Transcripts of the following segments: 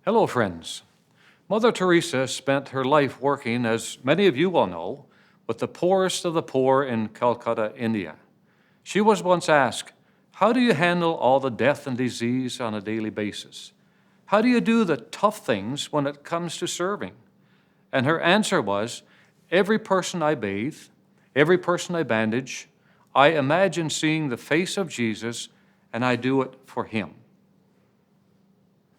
Hello, friends. Mother Teresa spent her life working, as many of you will know, with the poorest of the poor in Calcutta, India. She was once asked, "How do you handle all the death and disease on a daily basis? How do you do the tough things when it comes to serving?" And her answer was, "Every person I bathe, every person I bandage, I imagine seeing the face of Jesus, and I do it for him."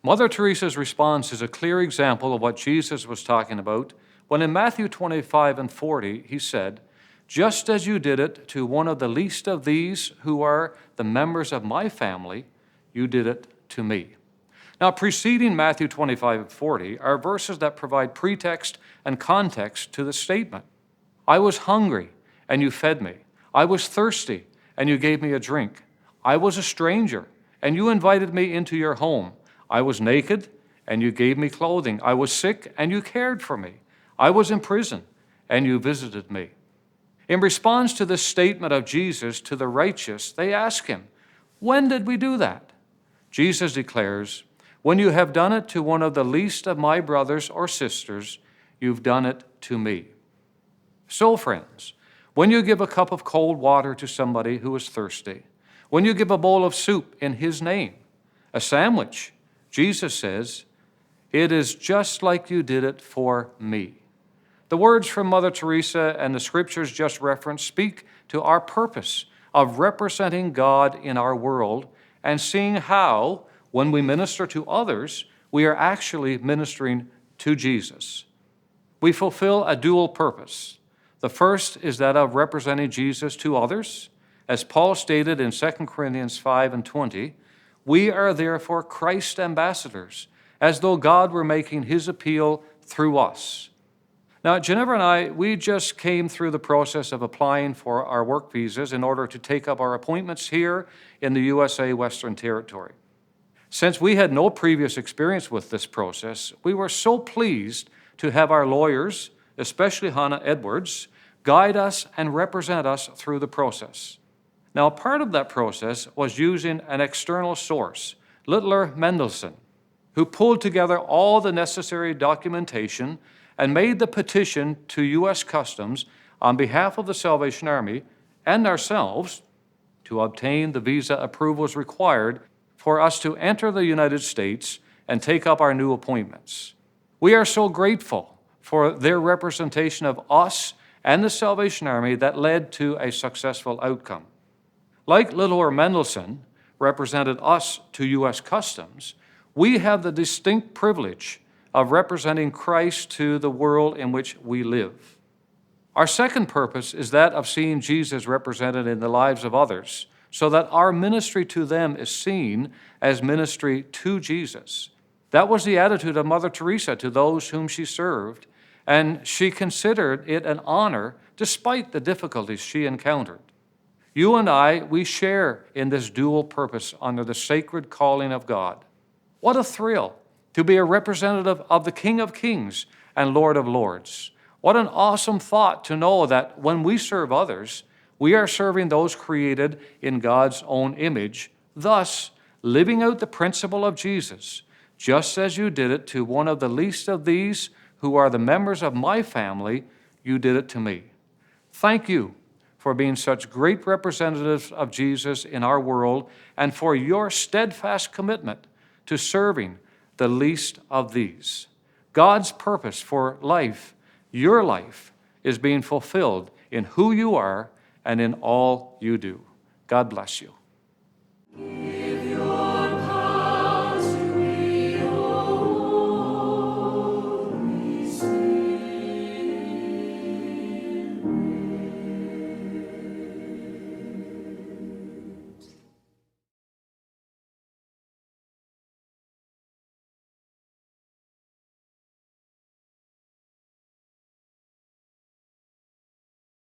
Mother Teresa's response is a clear example of what Jesus was talking about when in Matthew 25 and 40 he said, "Just as you did it to one of the least of these who are the members of my family, you did it to me." Now, preceding Matthew 25 and 40 are verses that provide pretext and context to the statement. "I was hungry, and you fed me. I was thirsty, and you gave me a drink. I was a stranger, and you invited me into your home. I was naked, and you gave me clothing. I was sick, and you cared for me. I was in prison, and you visited me." In response to this statement of Jesus to the righteous, they ask him, "When did we do that?" Jesus declares, "When you have done it to one of the least of my brothers or sisters, you've done it to me." So, friends, when you give a cup of cold water to somebody who is thirsty, when you give a bowl of soup in his name, a sandwich, Jesus says, "It is just like you did it for me." The words from Mother Teresa and the scriptures just referenced speak to our purpose of representing God in our world and seeing how, when we minister to others, we are actually ministering to Jesus. We fulfill a dual purpose. The first is that of representing Jesus to others. As Paul stated in 2 Corinthians 5 and 20, "We are therefore Christ's ambassadors, as though God were making his appeal through us." Now, Ginevra and I, we just came through the process of applying for our work visas in order to take up our appointments here in the USA Western Territory. Since we had no previous experience with this process, we were so pleased to have our lawyers, especially Hannah Edwards, guide us and represent us through the process. Now, part of that process was using an external source, Littler Mendelsohn, who pulled together all the necessary documentation and made the petition to U.S. Customs on behalf of the Salvation Army and ourselves to obtain the visa approvals required for us to enter the United States and take up our new appointments. We are so grateful for their representation of us and the Salvation Army that led to a successful outcome. Like Littler Mendelsohn represented us to U.S. Customs, we have the distinct privilege of representing Christ to the world in which we live. Our second purpose is that of seeing Jesus represented in the lives of others, so that our ministry to them is seen as ministry to Jesus. That was the attitude of Mother Teresa to those whom she served, and she considered it an honor despite the difficulties she encountered. You and I, we share in this dual purpose under the sacred calling of God. What a thrill to be a representative of the King of Kings and Lord of Lords. What an awesome thought to know that when we serve others, we are serving those created in God's own image, thus living out the principle of Jesus. Just as you did it to one of the least of these who are the members of my family, you did it to me. Thank you for being such great representatives of Jesus in our world and for your steadfast commitment to serving the least of these. God's purpose for life, your life, is being fulfilled in who you are and in all you do. God bless you.